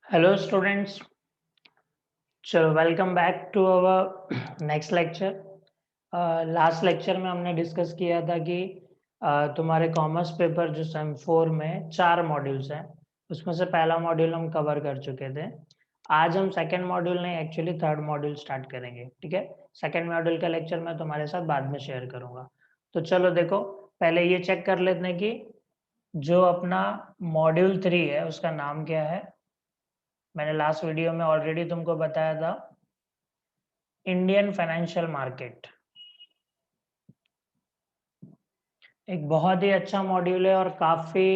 Hello students, so welcome back to our next lecture. Last lecture में हमने discuss किया था कि तुम्हारे कॉमर्स पेपर जो सेम 4 में 4 मॉड्यूल्स हैं, उसमें से पहला मॉड्यूल हम कवर कर चुके थे। आज हम सेकंड मॉड्यूल नहीं एक्चुअली थर्ड मॉड्यूल स्टार्ट करेंगे, ठीक है? सेकंड मॉड्यूल का लेक्चर मैं तुम्हारे साथ बाद में शेयर करूँगा। तो चलो देखो, पहले ये चेक कर लेते हैं कि जो अपना मॉड्यूल 3 है उसका नाम क्या है? मैंने लास्ट वीडियो में ऑलरेडी तुमको बताया था, इंडियन फाइनेंशियल मार्केट। एक बहुत ही अच्छा मॉड्यूल है और काफ़ी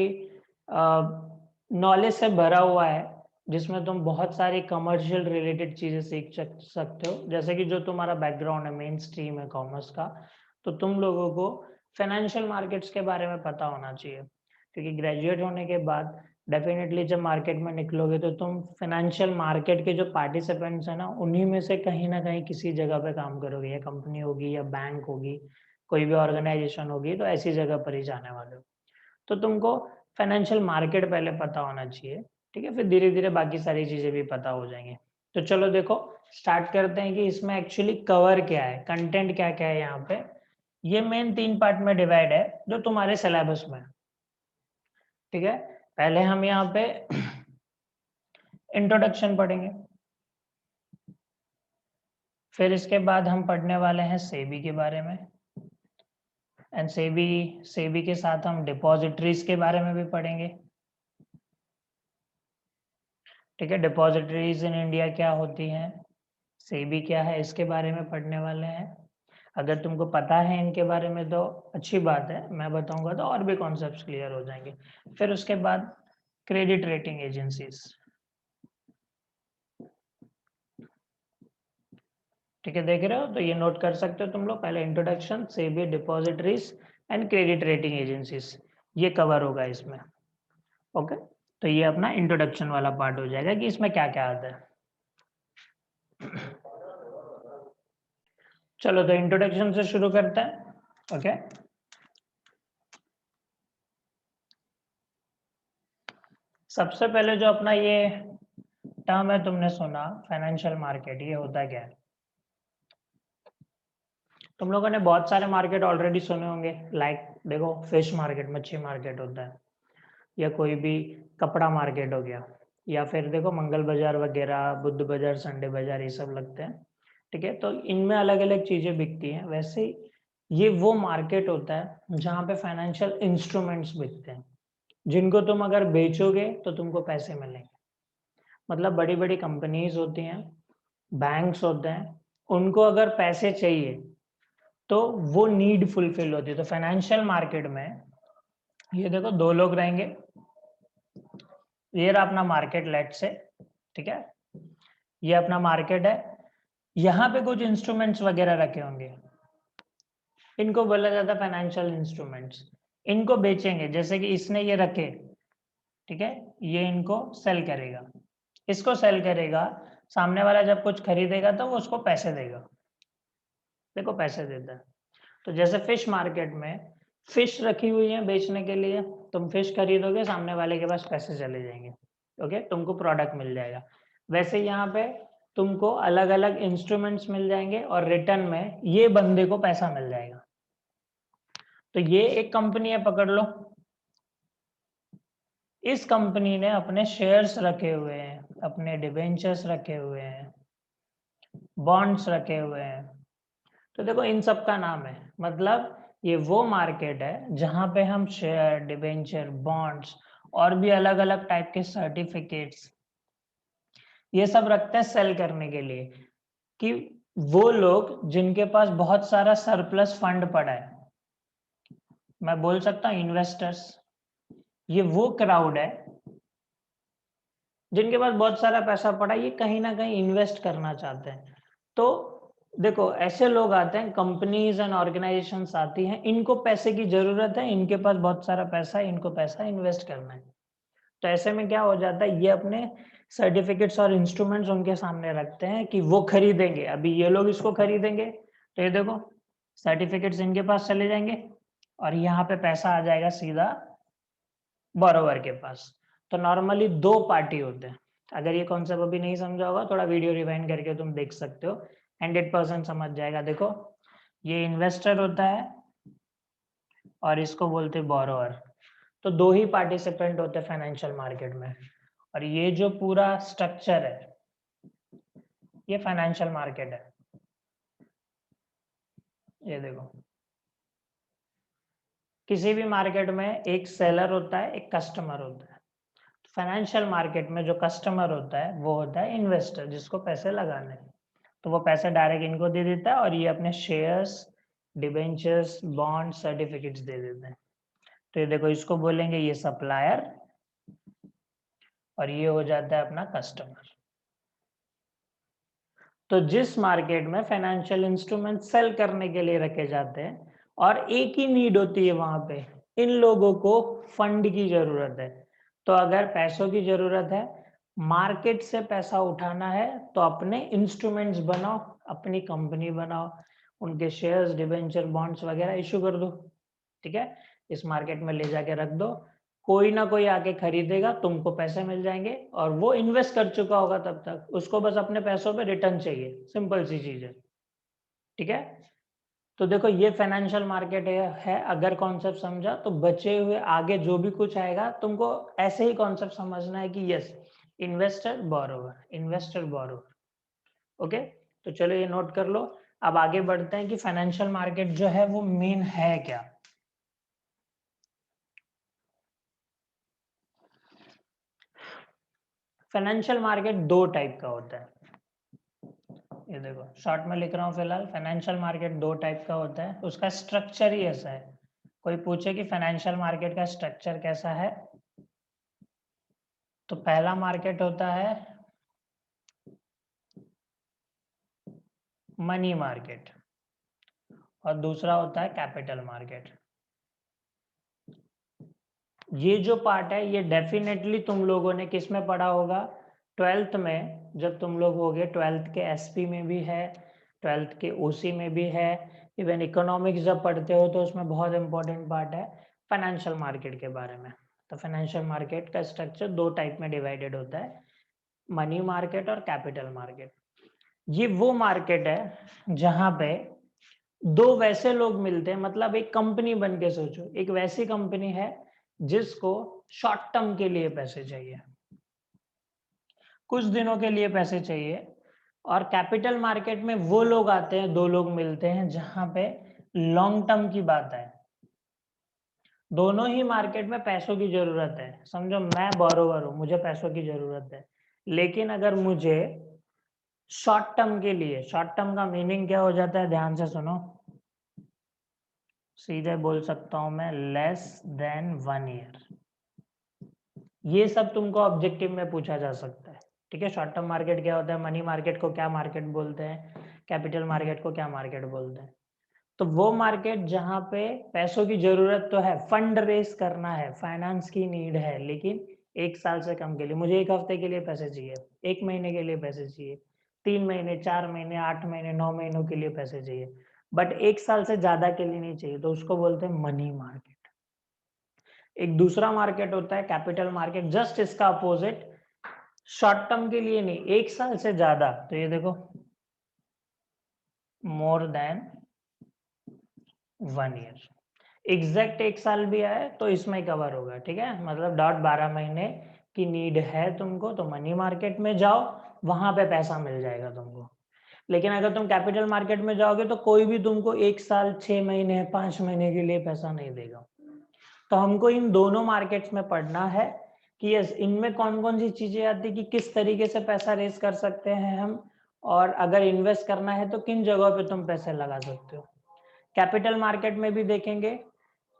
नॉलेज से भरा हुआ है, जिसमें तुम बहुत सारी कमर्शियल रिलेटेड चीज़ें सीख सकते हो। जैसे कि जो तुम्हारा बैकग्राउंड है, मेन स्ट्रीम है कॉमर्स का, तो तुम लोगों को फाइनेंशियल मार्केट्स के बारे में पता होना चाहिए। क्योंकि ग्रेजुएट होने के बाद डेफ़िनेटली जब मार्केट में निकलोगे तो तुम फाइनेंशियल मार्केट के जो पार्टिसिपेंट्स हैं ना, उन्हीं में से कहीं न कहीं किसी जगह पे काम करोगे, या कंपनी होगी या बैंक होगी, कोई भी ऑर्गेनाइज़ेशन होगी, तो ऐसी जगह पर ही जाने वाले हो। तो तुमको फाइनेंशियल मार्केट पहले पता होना चाहिए, ठीक है? फिर धीरे-धीरे बाकी सारी चीज़ें भी पता हो जाएँगी। तो चलो देखो, स्टार्ट करते हैं कि इसमें एक्चुअली कवर क्या है, कंटेंट क्या-क्या है यहाँ पे। ये मेन 3 पार्ट में डिवाइड है, जो तुम्हारे सिलेबस में है, ठीक है? पहले हम यहाँ पे इंट्रोडक्शन पढ़ेंगे, फिर इसके बाद हम पढ़ने वाले हैं सेबी के बारे में, एंड सेबी सेबी के साथ हम डिपॉजिटरीज़ के बारे में भी पढ़ेंगे। ठीक है, डिपॉजिटरीज इन इंडिया क्या होती हैं, सेबी क्या है, इसके बारे में पढ़ने वाले हैं। अगर तुमको पता है इनके बारे में तो अच्छी बात है, मैं बताऊंगा तो और भी कॉन्सेप्ट्स क्लियर हो जाएंगे। फिर उसके बाद क्रेडिट रेटिंग एजेंसीज, ठीक है, देख रहे हो? तो ये नोट कर सकते हो तुम लोग, पहले introduction, SEBI, depositories and credit rating agencies, ये कवर होगा इसमें। ओके, तो ये अपना इंट्रोडक्शन वाला पार्ट हो जाएगा कि इसमें क्या क्या आता है। चलो तो इंट्रोडक्शन से शुरू करते हैं। ओके, सबसे पहले जो अपना ये टर्म है तुमने सुना, फाइनेंशियल मार्केट, ये होता क्या है? तुम लोगों ने बहुत सारे मार्केट ऑलरेडी सुने होंगे, लाइक देखो, फिश मार्केट, मच्छी मार्केट होता है, या कोई भी कपड़ा मार्केट हो गया, या फिर देखो मंगल बाजार वगैरह, बुद्ध बाजार, संडे बाजार, ये सब लगते हैं, ठीक है? तो इनमें अलग-अलग चीज़ें बिकती हैं। वैसे ही ये वो मार्केट होता है जहाँ पे फाइनेंशियल इंस्ट्रूमेंट्स बिकते हैं, जिनको तुम अगर बेचोगे तो तुमको पैसे मिलेंगे। मतलब बड़ी-बड़ी कंपनीज़ होती हैं, बैंक्स होते हैं, उनको अगर पैसे चाहिए, तो वो नीड फुलफिल होती है। तो फाइनेंशियल मार्केट में ये देखो 2 लोग रहेंगे, ये रहा अपना मार्केट, लेट्स से, ठीक है? ये अपना मार्केट है, यहाँ पे कुछ इंस्ट्रूमेंट्स वगैरह रखे होंगे, इनको बोला जाता है फाइनेंशियल इंस्ट्रूमेंट्स। इनको बेचेंगे, जैसे कि इसने ये रखे, ठीक है? ये इनको सेल करेगा, इसको सेल करेगा, सामने वाला जब कुछ खरीदेगा तो वो उसको पैसे देगा। देखो पैसे देता है। तो जैसे फिश मार्केट में फिश रखी हुई है बेचने के लिए, तुम फिश खरीदोगे, सामने वाले के पास पैसे चले जाएँगे, ओके? तुमको प्रोडक्ट मिल जाएगा। वैसे यहाँ पे तुमको अलग-अलग इंस्ट्रूमेंट्स मिल जाएँगे और रिटर्न में ये बंदे को पैसा मिल जाएगा। तो ये एक कंपनी है, पकड़ लो। इस कंपनी ने अपने शेयर्स रखे हुए हैं, अपने डिबेंचर्स रखे हुए हैं, बॉन्ड्स रखे हुए हैं। तो देखो इन सब का नाम है, मतलब ये वो मार्केट है जहाँ पे हम शेयर, डिबेंचर, बॉन्ड्स और भी अलग-अलग टाइप के सर्टिफिकेट्स, ये सब रखते हैं सेल करने के लिए, कि वो लोग जिनके पास बहुत सारा सरप्लस फंड पड़ा है, मैं बोल सकता हूँ इन्वेस्टर्स, ये वो क्राउड है जिनके पास बहुत सारा पैसा पड़ा है, ये कहीं न कहीं इन्वेस्ट करना चाहते हैं। तो देखो ऐसे लोग आते हैं, कंपनीज़ एंड ऑर्गेनाइज़ेशंस आती हैं, इनको पैसे की ज़रूरत है, इनके पास बहुत सारा पैसा है, इनको पैसा इन्वेस्ट करना है। तो ऐसे में क्या हो जाता है, ये अपने सर्टिफ़िकेट्स और इंस्ट्रूमेंट्स उनके सामने रखते हैं कि वो खरीदेंगे। अभी ये लोग इसको खरीदेंगे, तो ये देखो सर्टिफ़िकेट्स इनके पास चले जाएँगे और यहाँ पे पैसा आ जाएगा सीधा बोरोवर के पास। तो नॉर्मली 2 पार्टी होते हैं, अगर ये कॉन्सेप्ट अभी नहीं समझा होगा, थोड़ा वीडियो रिवाइंड करके तुम देख सकते हो, 100% समझ जाएगा। देखो, ये इन्वेस्टर होता है और इसको बोलते हैं बोरोअर। तो दो ही पार्टिसिपेंट होते हैं फाइनेंशियल मार्केट में, और ये जो पूरा स्ट्रक्चर है ये फाइनेंशियल मार्केट है। ये देखो, किसी भी मार्केट में एक सेलर होता है, एक कस्टमर होता है। फाइनेंशियल मार्केट में जो कस्टमर होता है वो होता है इन्वेस्टर, जिसको पैसे लगाने हैं। तो वो पैसे डायरेक्ट इनको दे देता है और ये अपने शेयर्स, डिबेंचर्स, बॉन्ड, सर्टिफिकेट्स दे देते हैं। तो ये देखो, इसको बोलेंगे ये सप्लायर, और ये हो जाता है अपना कस्टमर। तो जिस मार्केट में फाइनेंशियल इंस्ट्रूमेंट सेल करने के लिए रखे जाते हैं और एक ही नीड होती है वहां पे, इन लोगों को फंड की जरूरत है। तो अगर पैसों की जरूरत है, मार्केट से पैसा उठाना है, तो अपने इंस्ट्रूमेंट्स बनाओ, अपनी कंपनी बनाओ, उनके शेयर्स, डिबेंचर, बॉन्ड्स वगैरह इशू कर दो। ठीक है, इस मार्केट में ले जाके रख दो, कोई ना कोई आके खरीदेगा, तुमको पैसे मिल जाएंगे, और वो इन्वेस्ट कर चुका होगा तब तक, उसको बस अपने पैसों पे रिटर्न चाहिए। सिंपल सी चीज है। ठीक है, तो देखो ये फाइनेंशियल मार्केट है। अगर कॉन्सेप्ट समझा तो बचे हुए आगे जो भी कुछ आएगा तुमको ऐसे ही कॉन्सेप्ट समझना है कि yes, investor borrower, investor borrower. Okay, तो चलो ये नोट कर लो। अब आगे बढ़ते हैं कि फाइनेंशियल मार्केट जो है वो मेन है क्या। फाइनेंशियल मार्केट दो टाइप का होता है। ये देखो, शॉर्ट में लिख रहा हूँ फिलहाल। फाइनेंशियल मार्केट दो टाइप का होता है, उसका स्ट्रक्चर ही ऐसा है। कोई पूछे कि फाइनेंशियल मार्केट का स्ट्रक्चर कैसा है, तो पहला मार्केट होता है मनी मार्केट, और दूसरा होता है कैपिटल मार्केट। ये जो पार्ट है ये डेफिनेटली तुम लोगों ने किस में पढ़ा होगा, 12th में। जब तुम लोग होगे 12th के एसपी में भी है, 12th के ओसी में भी है, इवन इकोनॉमिक्स जब पढ़ते हो तो उसमें बहुत इंपॉर्टेंट पार्ट है फाइनेंशियल मार्केट के बारे में। तो फाइनेंशियल मार्केट का स्ट्रक्चर दो टाइप में डिवाइडेड होता है, मनी मार्केट और कैपिटल मार्केट। ये वो मार्केट है जहां पे दो वैसे लोग मिलते हैं, मतलब एक कंपनी बन के सोचो, एक वैसी कंपनी है जिसको शॉर्ट टर्म के लिए पैसे चाहिए, कुछ दिनों के लिए पैसे चाहिए। और कैपिटल मार्केट में वो लोग आते हैं, दो लोग मिलते हैं जहां पे लॉन्ग टर्म की बात है। दोनों ही मार्केट में पैसों की जरूरत है। समझो, मैं बोरोवर हूं, मुझे पैसों की जरूरत है, लेकिन अगर मुझे शॉर्ट टर्म के लिए, शॉर्ट टर्म का मीनिंग क्या हो जाता है, ध्यान से सुनो, सीधे बोल सकता हूं मैं, लेस देन 1 ईयर। ये सब तुमको ऑब्जेक्टिव में पूछा जा सकता है। ठीक है, शॉर्ट टर्म मार्केट क्या होता है, मनी मार्केट को क्या मार्केट बोलते हैं, कैपिटल मार्केट को क्या मार्केट बोलते हैं। तो वो मार्केट जहां पे पैसों की जरूरत तो है, फंड रेस करना है, फाइनेंस की नीड है, लेकिन 1 साल से कम के लिए, मुझे 1 हफ्ते के लिए पैसे चाहिए, 1 महीने के लिए पैसे चाहिए, 3 महीने, 4 महीने, 8 महीने, 9 महीनों के लिए पैसे चाहिए, बट 1 साल से ज्यादा के लिए नहीं चाहिए, तो उसको बोलते हैं मनी मार्केट। एक दूसरा मार्केट होता है कैपिटल मार्केट, जस्ट इसका अपोजिट, शॉर्ट टर्म के लिए नहीं, 1 साल से ज्यादा। तो ये देखो, मोर देन 1 ईयर, एग्जैक्ट 1 साल भी आए तो इसमें कवर होगा। ठीक है, मतलब डॉट 12 महीने की नीड है तुमको, तो मनी मार्केट में जाओ, वहां पे पैसा मिल जाएगा तुमको। लेकिन अगर तुम कैपिटल मार्केट में जाओगे तो कोई भी तुमको 1 साल, 6 महीने, 5 महीने के लिए पैसा नहीं देगा। तो हमको इन दोनों मार्केट्स में पढ़ना है कि यस, इनमें कौन कौन सी चीजें आती है, कि किस तरीके से पैसा रेस कर सकते हैं हम, और अगर इन्वेस्ट करना है तो किन जगहों पे तुम पैसे लगा सकते हो। कैपिटल मार्केट में भी देखेंगे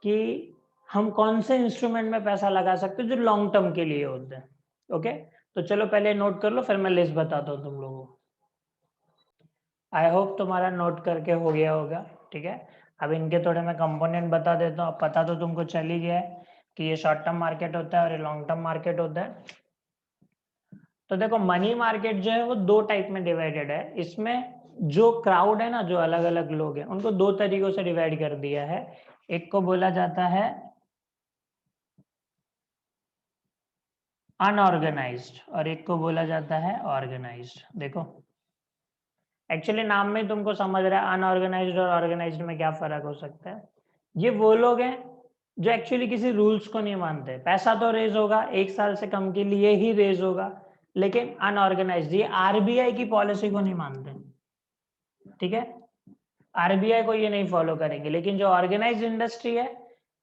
कि हम कौन से इंस्ट्रूमेंट में पैसा लगा सकते हैं जो लॉन्ग टर्म के लिए होते हैं। ओके, तो चलो पहले नोट कर लो, फिर मैं लिस्ट बताता हूँ तुम लोगों को। आई होप तुम्हारा नोट करके हो गया होगा। ठीक है, अब इनके थोड़े मैं कंपोनेंट बता देता हूँ। पता तो तुमको चल ही गया है कि ये शॉर्ट टर्म मार्केट होता है और ये लॉन्ग टर्म मार्केट होता है। तो देखो, मनी मार्केट जो है वो दो टाइप में डिवाइडेड है। इसमें जो क्राउड है ना, जो अलग अलग लोग हैं, उनको दो तरीकों से डिवाइड कर दिया है। एक को बोला जाता है अनऑर्गेनाइज्ड, और एक को बोला जाता है ऑर्गेनाइज्ड। देखो एक्चुअली नाम में तुमको समझ रहा है अनऑर्गेनाइज्ड और ऑर्गेनाइज्ड में क्या फर्क हो सकता है। ये वो लोग हैं जो एक्चुअली किसी रूल्स को नहीं मानते। पैसा तो रेज होगा 1 साल से कम के लिए ही रेज होगा, लेकिन अनऑर्गेनाइज्ड ये आरबीआई की पॉलिसी को नहीं मानते। ठीक है, आरबीआई को ये नहीं फॉलो करेंगे, लेकिन जो ऑर्गेनाइज्ड इंडस्ट्री है,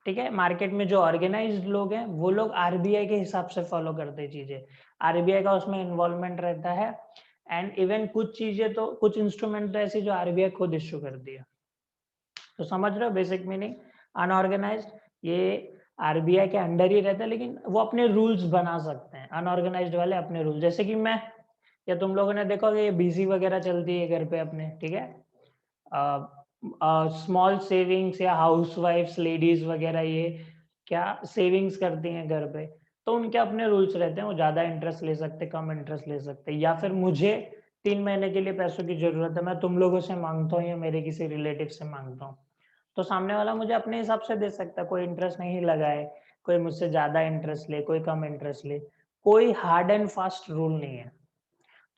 ठीक है, मार्केट में जो ऑर्गेनाइज्ड लोग हैं वो लोग आरबीआई के हिसाब से फॉलो करते हैं चीजें। आरबीआई का उसमें इन्वॉल्वमेंट रहता है, एंड इवन कुछ चीजें तो कुछ इंस्ट्रूमेंट तो ऐसी जो आरबीआई खुद इश्यू कर दिया। तो समझ रहे हो बेसिक मीनिंग। अनऑर्गेनाइज्ड ये आरबीआई के अंडर ही रहता है, लेकिन वो अपने रूल्स बना सकते हैं। अनऑर्गेनाइज्ड वाले अपने रूल, जैसे कि मैं या तुम लोगों ने देखा होगा ये बीसी वगैरह चलती है घर पे अपने, ठीक है, स्मॉल सेविंग्स या हाउसवाइफ्स लेडीज वगैरह ये क्या सेविंग्स करती हैं घर पे, तो उनके अपने रूल्स रहते हैं। वो ज्यादा इंटरेस्ट ले सकते, कम इंटरेस्ट ले सकते, या फिर मुझे 3 महीने के लिए पैसों की जरूरत है, मैं तुम लोगों से मांगता हूँ या मेरे किसी रिलेटिव से मांगता हूँ, तो सामने वाला मुझे अपने हिसाब से दे सकता है। कोई इंटरेस्ट नहीं लगाए, कोई मुझसे ज्यादा इंटरेस्ट ले, कोई कम इंटरेस्ट ले, कोई हार्ड एंड फास्ट रूल नहीं है।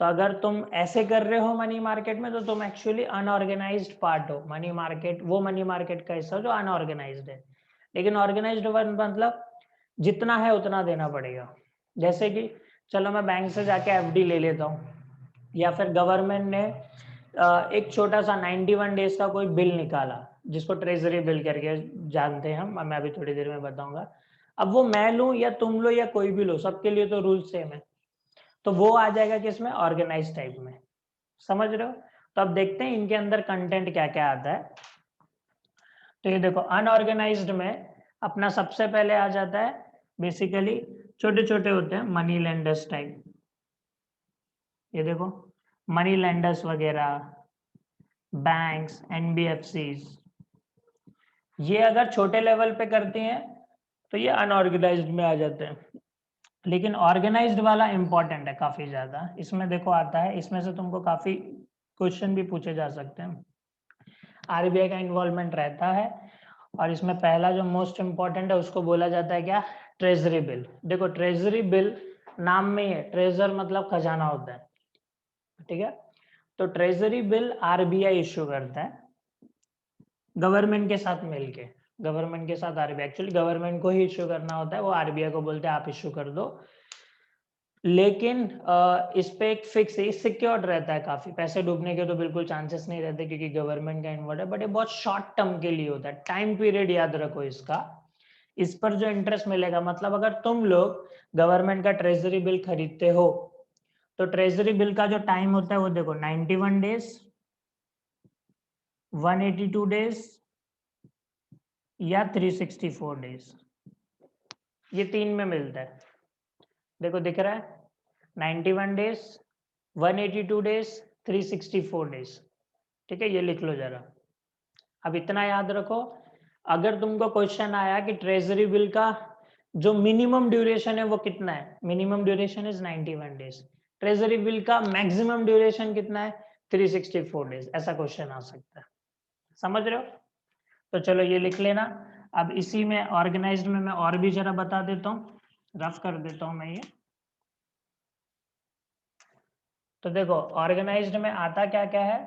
तो अगर तुम ऐसे कर रहे हो मनी मार्केट में, तो तुम एक्चुअली अनऑर्गेनाइज्ड पार्ट हो। मनी मार्केट वो मनी मार्केट का हिस्सा जो अनऑर्गेनाइज्ड है। लेकिन ऑर्गेनाइज्ड मतलब जितना है उतना देना पड़ेगा। जैसे कि चलो मैं बैंक से जाके एफडी ले लेता हूँ, या फिर गवर्नमेंट ने एक छोटा सा 91 डेज का कोई बिल निकाला, जिसको ट्रेजरी बिल करके जानते हैं हम, मैं अभी थोड़ी देर में बताऊंगा। अब वो मैं लूं या तुम लो या कोई भी लो, सबके लिए तो रूल सेम है। तो वो आ जाएगा किसमें, ऑर्गेनाइज टाइप में। समझ रहे हो। तो अब देखते हैं इनके अंदर कंटेंट क्या क्या आता है। तो ये देखो अनऑर्गेनाइज्ड में अपना सबसे पहले आ जाता है बेसिकली छोटे छोटे होते हैं मनी लेंडर्स टाइप। ये देखो मनी लेंडर्स वगैरह, बैंक्स, एनबीएफसीज, ये अगर छोटे लेवल पे करती हैं तो ये अनऑर्गेनाइज्ड में आ जाते हैं। लेकिन ऑर्गेनाइज्ड वाला इंपॉर्टेंट है काफी ज्यादा। इसमें देखो आता है, इसमें से तुमको काफी क्वेश्चन भी पूछे जा सकते हैं। आरबीआई का इन्वॉल्वमेंट रहता है, और इसमें पहला जो मोस्ट इंपॉर्टेंट है उसको बोला जाता है क्या, ट्रेजरी बिल। देखो ट्रेजरी बिल नाम में ही है, ट्रेजर मतलब खजाना होता है, ठीक है। तो ट्रेजरी बिल आरबीआई इश्यू करता है गवर्नमेंट के साथ मिलके। गवर्नमेंट के साथ आरबीआई, एक्चुअली गवर्नमेंट को ही इश्यू करना होता है, वो आरबीआई को बोलते हैं आप इश्यू कर दो। लेकिन इस पे एक फिक्स है, सिक्योर्ड रहता है काफी, पैसे डूबने के तो बिल्कुल चांसेस नहीं रहते क्योंकि गवर्नमेंट का इन्वॉल्व है, बट ये बहुत शॉर्ट टर्म के लिए होता है। टाइम पीरियड याद रखो इसका। इस पर जो इंटरेस्ट मिलेगा, मतलब अगर तुम लोग गवर्नमेंट का ट्रेजरी बिल खरीदते हो, तो ट्रेजरी बिल का जो टाइम होता है वो देखो 91 डेज, 182 डेज या 364 डेज, ये 3 में मिलता है। देखो दिख रहा है 91 डेज, 182 डेज, 364 डेज, ठीक है। ये लिख लो जरा। अब इतना याद रखो, अगर तुमको क्वेश्चन आया कि ट्रेजरी बिल का जो मिनिमम ड्यूरेशन है वो कितना है, minimum duration is 91 days, treasury bill का मैक्सिमम ड्यूरेशन कितना है, 364 डेज, ऐसा क्वेश्चन आ सकता है। समझ रहे हो। तो चलो ये लिख लेना। अब इसी में ऑर्गेनाइज्ड में मैं और भी जरा बता देता हूँ, रफ कर देता हूँ मैं ये। तो देखो ऑर्गेनाइज्ड में आता क्या क्या है,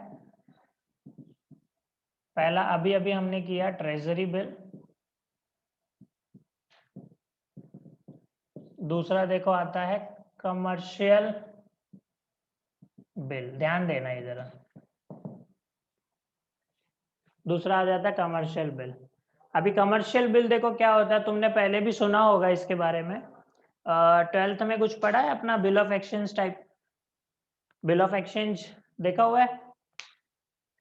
पहला अभी अभी हमने किया ट्रेजरी बिल, दूसरा देखो आता है कमर्शियल बिल, ध्यान देना इधर, दूसरा आ जाता है कमर्शियल बिल। अभी कमर्शियल बिल देखो क्या होता है, तुमने पहले भी सुना होगा इसके बारे में, 12th में कुछ पढ़ा है अपना, bill of exchange type, bill of exchange देखा हुआ है,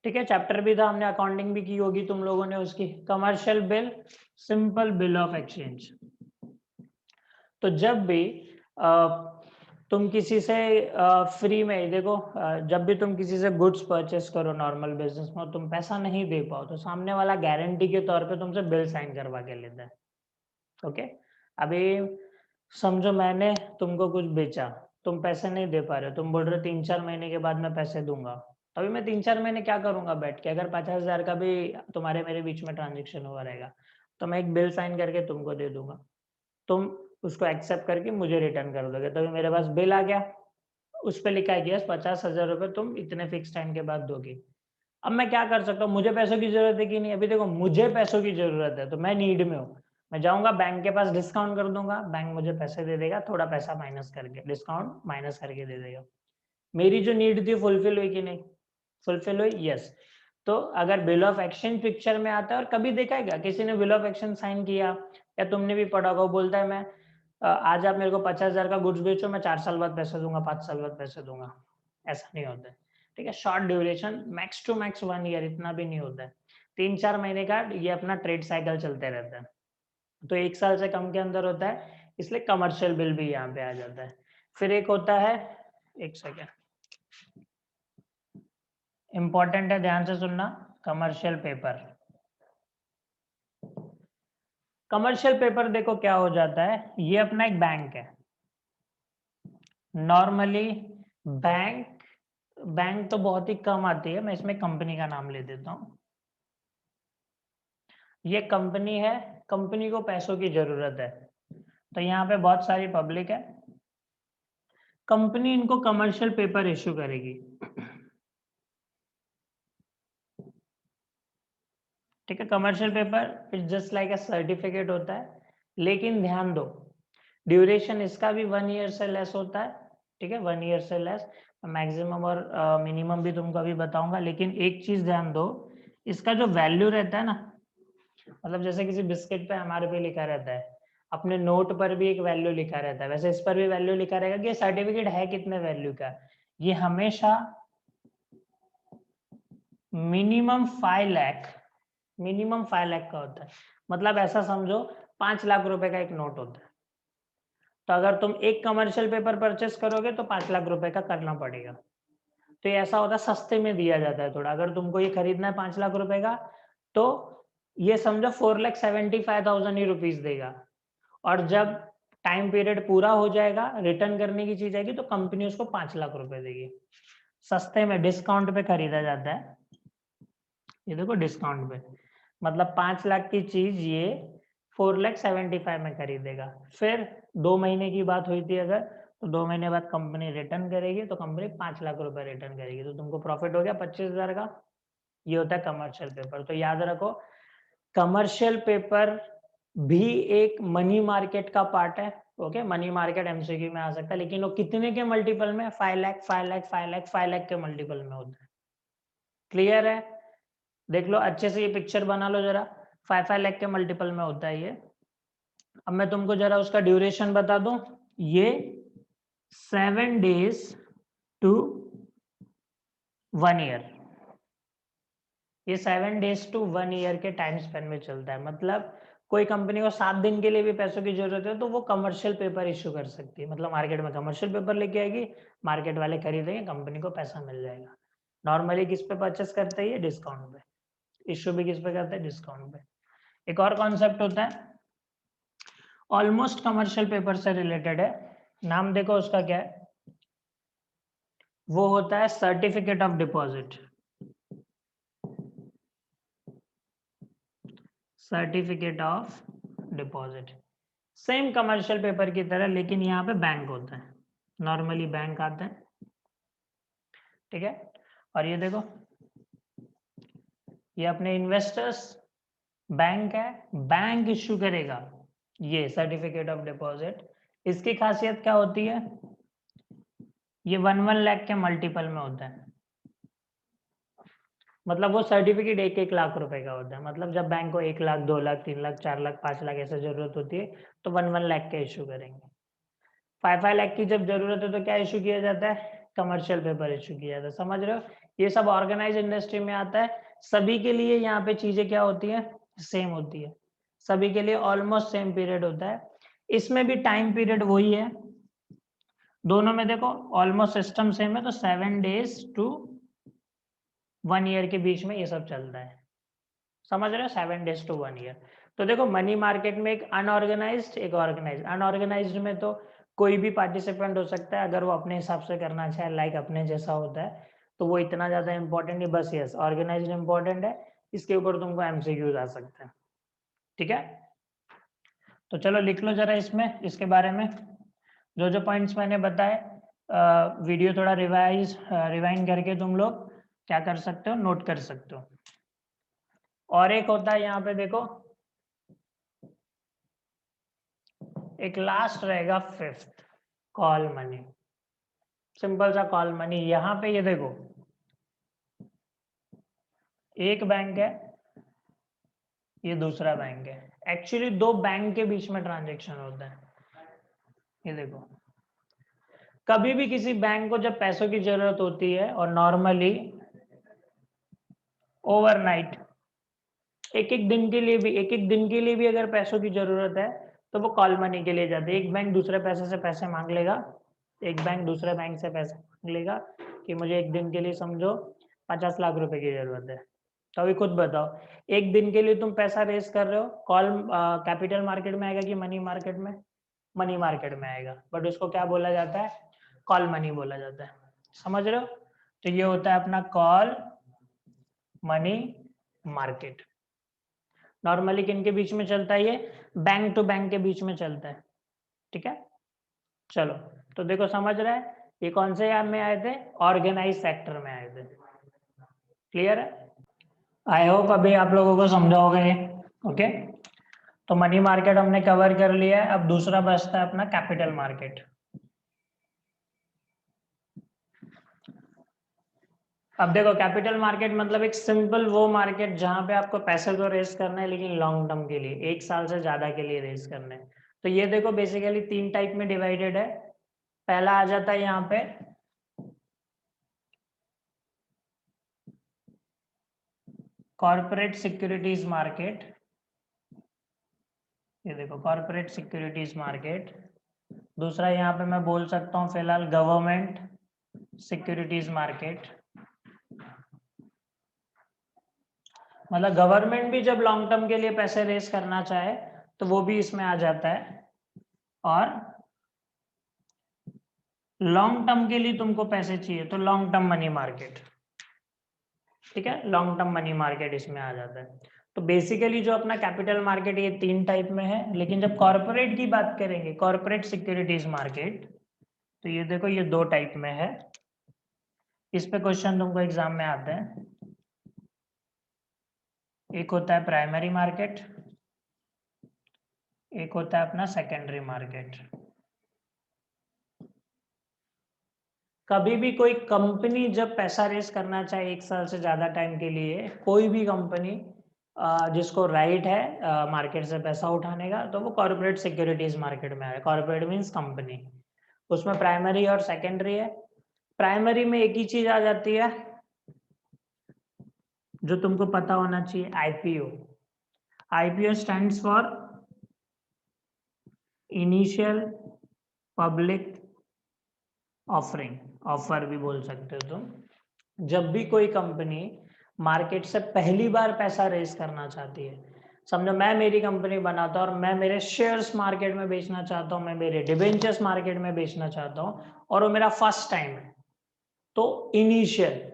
ठीक है। चैप्टर भी था, हमने अकाउंटिंग भी की होगी तुम लोगों ने उसकी। Commercial bill, simple bill of exchange. तो जब भी तुम किसी से फ्री में देखो, जब भी तुम किसी से गुड्स परचेस करो नॉर्मल बिजनेस में, तुम पैसा नहीं दे पाओ, तो सामने वाला गारंटी के तौर पे तुमसे बिल साइन करवा के लेता है। ओके, अभी समझो मैंने तुमको कुछ बेचा, तुम पैसे नहीं दे पा रहे हो, तुम बोल रहे हो 3-4 महीने के बाद मैं पैसे दूंगा। तो अभी मैं 3-4 महीने क्या करूंगा बैठ के, अगर 50,000 का भी तुम्हारे मेरे बीच में ट्रांजेक्शन हुआ रहेगा, तो मैं एक बिल साइन करके तुमको दे दूंगा। तुम उसको एक्सेप्ट करके मुझे रिटर्न कर दोगे। तो मेरे पास बिल आ गया, उस पे लिखा है कि यस 50,000 रुपए तुम इतने फिक्स टाइम के बाद दोगे। अब मैं क्या कर सकता हूँ, मुझे पैसों की जरूरत है कि नहीं? अभी देखो मुझे पैसों की जरूरत है, तो मैं नीड में हूँ, मैं जाऊंगा बैंक के पास, डिस्काउंट कर दूंगा, बैंक मुझे पैसे दे देगा, थोड़ा पैसा माइनस करके, डिस्काउंट माइनस करके दे देगा। मेरी जो नीड थी फुलफिल हुई कि नहीं? फुलफिल हुई, यस। तो अगर बिल ऑफ एक्सचेंज पिक्चर में आता है, और कभी देखा है क्या किसी ने बिल ऑफ एक्सचेंज साइन किया, या तुमने भी पढ़ा होगा, बोलता है मैं आज आप मेरे को 50,000 का गुड्स बेचो, मैं 4 साल बाद पैसे दूंगा, 5 साल बाद पैसे दूंगा। ऐसा नहीं होता है, ठीक है। Short duration, max to max 1 year, इतना भी नहीं होता है। 3-4 महीने का ये अपना ट्रेड साइकिल चलते रहता है, तो 1 साल से कम के अंदर होता है, इसलिए कमर्शियल बिल भी यहाँ पे आ जाता है। फिर एक होता है, एक सेकेंड, इंपॉर्टेंट है, ध्यान से सुनना, कमर्शियल पेपर। कमर्शियल पेपर देखो क्या हो जाता है, ये अपना एक बैंक है। नॉर्मली बैंक बैंक तो बहुत ही कम आती है, मैं इसमें कंपनी का नाम ले देता हूँ। ये कंपनी है, कंपनी को पैसों की जरूरत है, तो यहाँ पे बहुत सारी पब्लिक है, कंपनी इनको कमर्शियल पेपर इश्यू करेगी, ठीक है। Commercial paper is just like a certificate होता है, लेकिन ध्यान दो, ड्यूरेशन इसका भी 1 ईयर से लेस होता है, ठीक है, 1 ईयर से लेस। मैक्सिमम और मिनिमम भी तुमको अभी बताऊंगा, लेकिन एक चीज ध्यान दो, इसका जो वैल्यू रहता है ना, मतलब जैसे किसी बिस्किट पे हमारे पे लिखा रहता है, अपने नोट पर भी एक वैल्यू लिखा रहता है, वैसे इस पर भी वैल्यू लिखा रहेगा कि ये सर्टिफिकेट है कितने वैल्यू का। ये हमेशा मिनिमम 5 लाख, मिनिमम 5 लाख का होता है। मतलब ऐसा समझो 5 लाख रुपए का एक नोट होता है, तो अगर तुम एक कमर्शियल पेपर परचेस करोगे तो 5 लाख रुपए का करना पड़ेगा। तो ये ऐसा होता है, सस्ते में दिया जाता है थोड़ा। अगर तुमको ये खरीदना है 5 लाख रुपए का, तो ये समझो 4,75,000 ही रुपीज देगा, और जब टाइम पीरियड पूरा हो जाएगा, रिटर्न करने की चीज आएगी, तो कंपनी उसको 5 लाख रुपए देगी। सस्ते में डिस्काउंट पे खरीदा जाता है, ये देखो डिस्काउंट पे, मतलब 5 लाख की चीज ये 4,75,000 में खरीदेगा। फिर 2 महीने की बात हुई थी अगर, तो 2 महीने बाद कंपनी रिटर्न करेगी, तो कंपनी 5 लाख रुपए रिटर्न करेगी, तो तुमको प्रॉफिट हो गया 25,000 का। ये होता है कमर्शियल पेपर। तो याद रखो, कमर्शियल पेपर भी एक मनी मार्केट का पार्ट है, ओके। मनी मार्केट एमसीक्यू में आ सकता है, लेकिन वो कितने के मल्टीपल में? 5 लाख, 5 लाख, 5 लाख, 5 लाख के मल्टीपल में होता है। क्लियर है? देख लो अच्छे से, ये पिक्चर बना लो जरा, 5 लाख के मल्टीपल में होता है ये। अब मैं तुमको जरा उसका ड्यूरेशन बता दूं, ये 7 days to 1 ईयर, ये 7 days to 1 ईयर के टाइम स्पेन में चलता है। मतलब कोई कंपनी को 7 दिन के लिए भी पैसों की जरूरत है, तो वो कमर्शियल पेपर इश्यू कर सकती है, मतलब मार्केट में कमर्शियल पेपर लेके आएगी, मार्केट वाले खरीदेंगे, कंपनी को पैसा मिल जाएगा। नॉर्मली किस पे परचेस करते हैं? डिस्काउंट पे। इश्यू भी किस पे करते हैं? डिस्काउंट पे। एक और कॉन्सेप्ट होता है, ऑलमोस्ट कमर्शियल पेपर से रिलेटेड है, नाम देखो उसका क्या है, वो होता है certificate of deposit. Certificate of deposit same commercial paper की तरह, लेकिन यहाँ पे बैंक होता है, नॉर्मली बैंक आता है, ठीक है। और ये देखो, ये अपने इन्वेस्टर्स बैंक है, बैंक इश्यू करेगा ये सर्टिफिकेट ऑफ डिपॉजिट। इसकी खासियत क्या होती है? ये 1 लाख के मल्टीपल में होता है, मतलब वो सर्टिफिकेट 1 लाख रुपए का होता है। मतलब जब बैंक को 1 लाख, 2 लाख, 3 लाख, 4 लाख, 5 लाख ऐसे जरूरत होती है, तो 1 लाख के इशू करेंगे। 5 लाख की जब जरूरत है, तो क्या इशू किया जाता है? कमर्शियल पेपर इशू किया जाता है। समझ रहे हो? ये सब ऑर्गेनाइज इंडस्ट्री में आता है। सभी के लिए यहाँ पे चीजें क्या होती है? सेम होती है, सभी के लिए ऑलमोस्ट सेम पीरियड होता है। इसमें भी टाइम पीरियड वही है, दोनों में देखो ऑलमोस्ट सिस्टम सेम है, तो 7 days to 1 ईयर के बीच में ये सब चलता है। समझ रहे हो? 7 days to 1 ईयर। तो देखो मनी मार्केट में एक अनऑर्गेनाइज्ड, एक ऑर्गेनाइज्ड। अनऑर्गेनाइज्ड में तो कोई भी पार्टिसिपेंट हो सकता है, अगर वो अपने हिसाब से करना चाहे, लाइक अपने जैसा होता है, तो वो इतना ज्यादा इंपॉर्टेंट नहीं। बस यस, ऑर्गेनाइज्ड इंपॉर्टेंट है, इसके ऊपर तुमको एमसीक्यूज आ सकते हैं, ठीक है। तो चलो लिख लो जरा इसमें, इसके बारे में जो जो पॉइंट्स मैंने बताए। वीडियो थोड़ा रिवाइंड करके तुम लोग क्या कर सकते हो, नोट कर सकते हो। और एक होता है यहाँ पे देखो, एक लास्ट रहेगा फिफ्थ, कॉल मनी। सिंपल सा कॉल मनी। यहाँ पे ये देखो, एक बैंक है, ये दूसरा बैंक है। एक्चुअली दो बैंक के बीच में ट्रांजेक्शन होता है। ये देखो, कभी भी किसी बैंक को जब पैसों की जरूरत होती है और नॉर्मली ओवरनाइट एक एक दिन के लिए भी अगर पैसों की जरूरत है तो वो कॉल मनी के लिए जाते हैं। एक बैंक दूसरे पैसे से पैसे मांग लेगा, एक बैंक दूसरे बैंक से पैसे मांग लेगा कि मुझे एक दिन के लिए समझो 50 लाख रुपए की जरूरत है। तो अभी खुद बताओ, एक दिन के लिए तुम पैसा रेस कर रहे हो, कॉल कैपिटल मार्केट में आएगा कि मनी मार्केट में? मनी मार्केट में आएगा, बट उसको क्या बोला जाता है? कॉल मनी बोला जाता है। समझ रहे हो? तो ये होता है अपना कॉल मनी मार्केट। नॉर्मली किन के बीच में चलता है? ये बैंक टू बैंक के बीच में चलता है। ठीक है, चलो। तो देखो, समझ रहे हैं ये कौन से यार में आए थे? ऑर्गेनाइज सेक्टर में आए थे। क्लियर है? आई होप अभी आप लोगों को समझा होगा ये। ओके, तो मनी मार्केट हमने कवर कर लिया है। अब दूसरा बचता है अपना कैपिटल मार्केट। अब देखो, कैपिटल मार्केट मतलब एक सिंपल वो मार्केट जहां पे आपको पैसे तो रेस करना है, लेकिन लॉन्ग टर्म के लिए, एक साल से ज्यादा के लिए रेस करने हैं। तो ये देखो, बेसिकली 3 टाइप में डिवाइडेड है। पहला आ जाता है यहाँ पे कॉर्पोरेट सिक्योरिटीज मार्केट। ये देखो, कॉर्पोरेट सिक्योरिटीज मार्केट। दूसरा यहाँ पे मैं बोल सकता हूँ फिलहाल गवर्नमेंट सिक्योरिटीज मार्केट। मतलब गवर्नमेंट भी जब लॉन्ग टर्म के लिए पैसे रेस करना चाहे तो वो भी इसमें आ जाता है। और लॉन्ग टर्म के लिए तुमको पैसे चाहिए तो लॉन्ग टर्म मनी मार्केट। ठीक है, लॉन्ग टर्म मनी मार्केट इसमें आ जाता है। तो बेसिकली जो अपना कैपिटल मार्केट ये 3 टाइप में है, लेकिन जब कॉर्पोरेट की बात करेंगे, कॉर्पोरेट सिक्योरिटीज मार्केट, तो ये देखो, ये 2 टाइप में है। इस पे क्वेश्चन तुमको एग्जाम में आते हैं। एक होता है प्राइमरी मार्केट, एक होता है अपना सेकेंडरी मार्केट। कभी भी कोई कंपनी जब पैसा रेस करना चाहे एक साल से ज्यादा टाइम के लिए, कोई भी कंपनी जिसको राइट है मार्केट से पैसा उठाने का, तो वो कॉर्पोरेट सिक्योरिटीज मार्केट में आए। Corporate means company. उसमें प्राइमरी और सेकेंडरी है। प्राइमरी में एक ही चीज आ जाती है जो तुमको पता होना चाहिए, IPO. IPO stands for initial public offering, offer भी बोल सकते हो तुम। जब भी कोई कंपनी मार्केट से पहली बार पैसा रेस करना चाहती है, समझो मैं मेरी कंपनी बनाता हूँ और मैं मेरे शेयर्स मार्केट में बेचना चाहता हूँ, मैं मेरे डिबेंचर्स मार्केट में बेचना चाहता हूँ, और वो मेरा फर्स्ट टाइम है, तो इनिशियल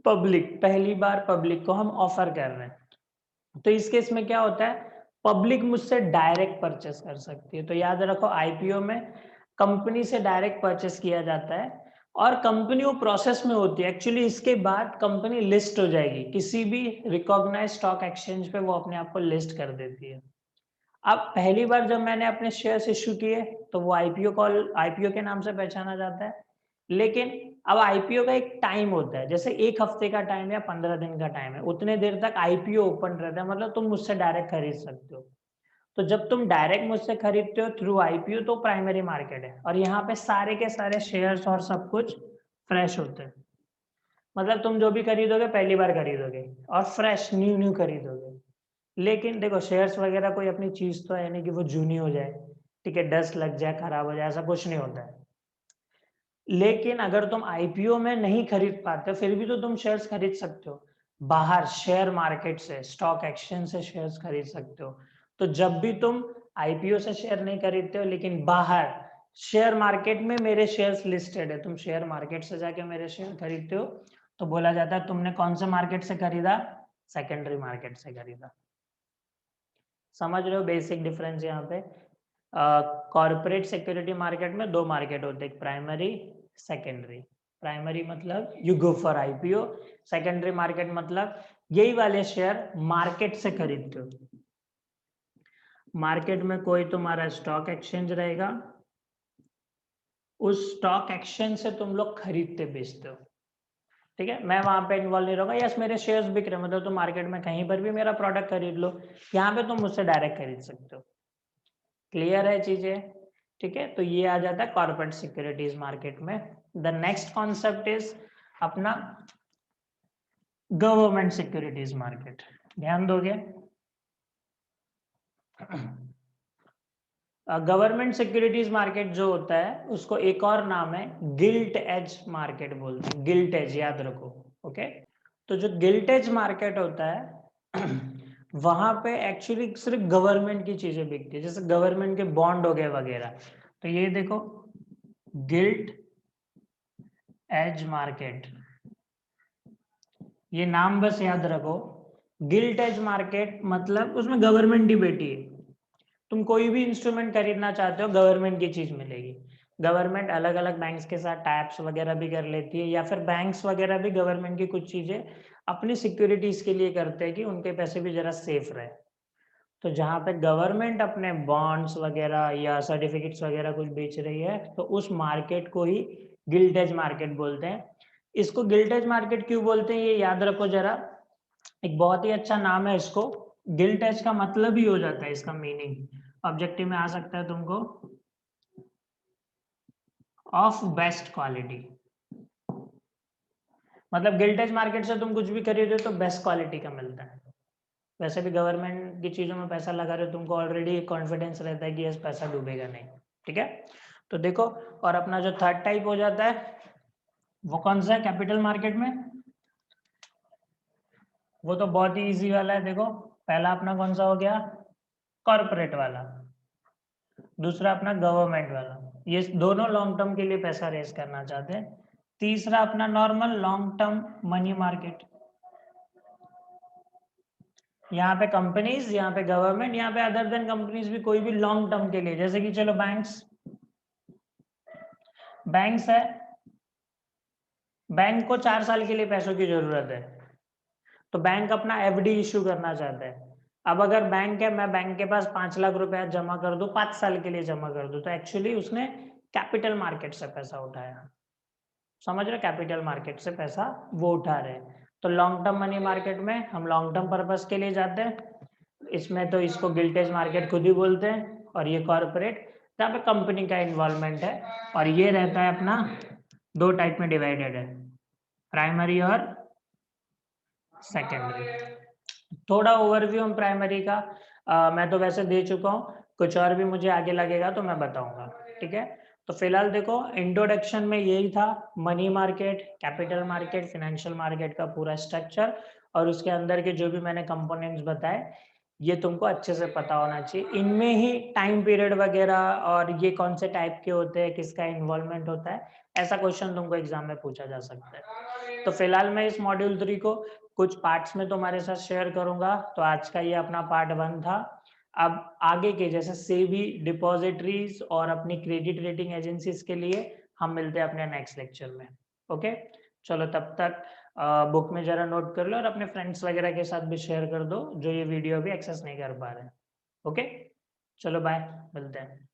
पब्लिक, पहली बार पब्लिक को हम ऑफर कर रहे हैं। तो इस केस में क्या होता है, पब्लिक मुझसे डायरेक्ट परचेस कर सकती है। तो याद रखो, आईपीओ में कंपनी से डायरेक्ट परचेस किया जाता है और कंपनी वो प्रोसेस में होती है। एक्चुअली इसके बाद कंपनी लिस्ट हो जाएगी किसी भी रिकॉग्नाइज्ड स्टॉक एक्सचेंज पे, वो अपने आप को लिस्ट कर देती है। अब पहली बार जब मैंने अपने शेयर्स इश्यू किए तो वो आईपीओ के नाम से पहचाना जाता है। लेकिन अब आईपीओ का एक टाइम होता है, जैसे 1 हफ्ते का टाइम या 15 दिन का टाइम है, उतने देर तक आईपीओ ओपन रहता है, मतलब तुम मुझसे डायरेक्ट खरीद सकते हो। तो जब तुम डायरेक्ट मुझसे खरीदते हो थ्रू आईपीओ, तो प्राइमरी मार्केट है, और यहाँ पे सारे के सारे शेयर्स और सब कुछ फ्रेश होते हैं। मतलब तुम जो भी खरीदोगे पहली बार खरीदोगे और फ्रेश न्यू न्यू खरीदोगे। लेकिन देखो, शेयर्स वगैरह कोई अपनी चीज तो है नहीं कि वो जूनी हो जाए, ठीक है, डस्ट लग जाए, खराब हो जाए, ऐसा कुछ नहीं होता है। लेकिन अगर तुम आईपीओ में नहीं खरीद पाते, फिर भी तो तुम शेयर्स खरीद सकते हो बाहर, शेयर मार्केट से, स्टॉक एक्सचेंज से शेयर्स खरीद सकते हो। तो जब भी तुम आईपीओ से शेयर नहीं खरीदते हो, लेकिन बाहर शेयर मार्केट में मेरे शेयर्स लिस्टेड है, तुम शेयर मार्केट से जाके मेरे शेयर खरीदते हो, तो बोला जाता है तुमने कौन से मार्केट से खरीदा? सेकेंडरी मार्केट से खरीदा। समझ रहे हो बेसिक डिफरेंस यहाँ पे? कॉर्पोरेट सिक्योरिटी मार्केट में दो मार्केट होते हैं, प्राइमरी सेकेंडरी। प्राइमरी मतलब you go for IPO, secondary market मतलब यही वाले शेयर मार्केट से खरीदते हो। मार्केट में कोई तुम्हारा स्टॉक एक्सचेंज रहेगा, उस स्टॉक एक्सचेंज से तुम लोग खरीदते बेचते हो, ठीक है। मैं वहां पे इन्वॉल्व नहीं रहूंगा, यस मेरे शेयर्स बिक रहे, मतलब तुम मार्केट में कहीं पर भी मेरा प्रोडक्ट खरीद लो, यहाँ पे तुम मुझसे डायरेक्ट खरीद सकते हो। क्लियर है चीजें? ठीक है, तो ये आ जाता है कॉर्पोरेट सिक्योरिटीज मार्केट में। द नेक्स्ट कॉन्सेप्ट इज अपना गवर्नमेंट सिक्योरिटीज मार्केट। ध्यान दोगे? गवर्नमेंट सिक्योरिटीज मार्केट जो होता है उसको एक और नाम है गिल्ट एज मार्केट बोलते हैं। गिल्ट एज याद रखो, ओके। तो जो गिल्ट एज मार्केट होता है वहां पे एक्चुअली सिर्फ गवर्नमेंट की चीजें बिकती है, जैसे गवर्नमेंट के बॉन्ड हो गए वगैरह। तो ये देखो गिल्ट एज मार्केट, ये नाम बस याद रखो। गिल्ट एज मार्केट मतलब उसमें गवर्नमेंट ही बैठी है। तुम कोई भी इंस्ट्रूमेंट खरीदना चाहते हो गवर्नमेंट की चीज मिलेगी। गवर्नमेंट अलग अलग बैंक्स के साथ टाइप्स वगैरह भी कर लेती है, या फिर बैंक्स वगैरह भी गवर्नमेंट की कुछ चीजें अपनी सिक्योरिटीज के लिए करते हैं कि उनके पैसे भी जरा सेफ रहे। तो जहां पे गवर्नमेंट अपने बॉन्ड्स वगैरह या सर्टिफिकेट्स वगैरह कुछ बेच रही है तो उस मार्केट को ही गिल्टेज मार्केट बोलते हैं। इसको गिल्टेज मार्केट क्यों बोलते हैं ये याद रखो जरा, एक बहुत ही अच्छा नाम है इसको। गिल्टेज का मतलब ही हो जाता है, इसका मीनिंग ऑब्जेक्टिव में आ सकता है तुमको, ऑफ बेस्ट क्वालिटी। मतलब गिल्टेज मार्केट से तुम कुछ भी खरीदो तो बेस्ट क्वालिटी का मिलता है। वैसे भी गवर्नमेंट की चीजों में पैसा लगा रहे हो, तुमको ऑलरेडी कॉन्फिडेंस रहता है कि ये पैसा डूबेगा नहीं, ठीक है। तो देखो, और अपना जो थर्ड टाइप हो जाता है वो कौन सा है कैपिटल मार्केट में? वो तो बहुत ही इजी वाला है। देखो पहला अपना कौन सा हो गया, कॉर्पोरेट वाला, दूसरा अपना गवर्नमेंट वाला, ये दोनों लॉन्ग टर्म के लिए पैसा रेज करना चाहते हैं। तीसरा अपना normal long term money market, यहाँ पे कंपनीज, यहाँ पे गवर्नमेंट, यहाँ पे अदर देन कंपनीज भी कोई भी लॉन्ग टर्म के लिए, जैसे कि चलो बैंक्स, बैंक्स है, बैंक को 4 साल के लिए पैसों की जरूरत है, तो बैंक अपना एफडी इश्यू करना चाहता है। अब अगर बैंक है, मैं बैंक के पास 5 लाख रुपया जमा कर दूं, 5 साल के लिए जमा कर दूं, तो एक्चुअली उसने कैपिटल मार्केट से पैसा उठाया। समझ रहे? कैपिटल मार्केट से पैसा वो उठा रहे हैं। तो लॉन्ग टर्म मनी मार्केट में हम लॉन्ग टर्म पर्पस के लिए जाते हैं, इसमें तो इसको गिल्टेज मार्केट खुद ही बोलते हैं। और ये कॉर्पोरेट जहाँ पे कंपनी का इन्वॉल्वमेंट है, और ये रहता है अपना दो टाइप में डिवाइडेड है, प्राइमरी और सेकेंडरी। थोड़ा ओवरव्यू हम प्राइमरी का मैं तो वैसे दे चुका हूँ, कुछ और भी मुझे आगे लगेगा तो मैं बताऊंगा, ठीक है। तो फिलहाल देखो इंट्रोडक्शन में यही था, money market, capital market, financial market का पूरा स्ट्रक्चर, और उसके अंदर के जो भी मैंने कंपोनेंट्स बताए ये तुमको अच्छे से पता होना चाहिए। इनमें ही टाइम पीरियड वगैरह और ये कौन से टाइप के होते हैं, किसका इन्वॉल्वमेंट होता है, ऐसा क्वेश्चन तुमको एग्जाम में पूछा जा सकता है। तो फिलहाल मैं इस मॉड्यूल 3 को कुछ पार्ट्स में तुम्हारे साथ शेयर करूंगा। तो आज का ये अपना पार्ट 1 था। अब आगे के जैसे सेबी, डिपॉजिटरीज और अपनी क्रेडिट रेटिंग एजेंसीज के लिए हम मिलते हैं अपने नेक्स्ट लेक्चर में। ओके, चलो तब तक बुक में जरा नोट कर लो और अपने फ्रेंड्स वगैरह के साथ भी शेयर कर दो जो ये वीडियो भी एक्सेस नहीं कर पा रहे हैं। ओके, चलो बाय, मिलते हैं।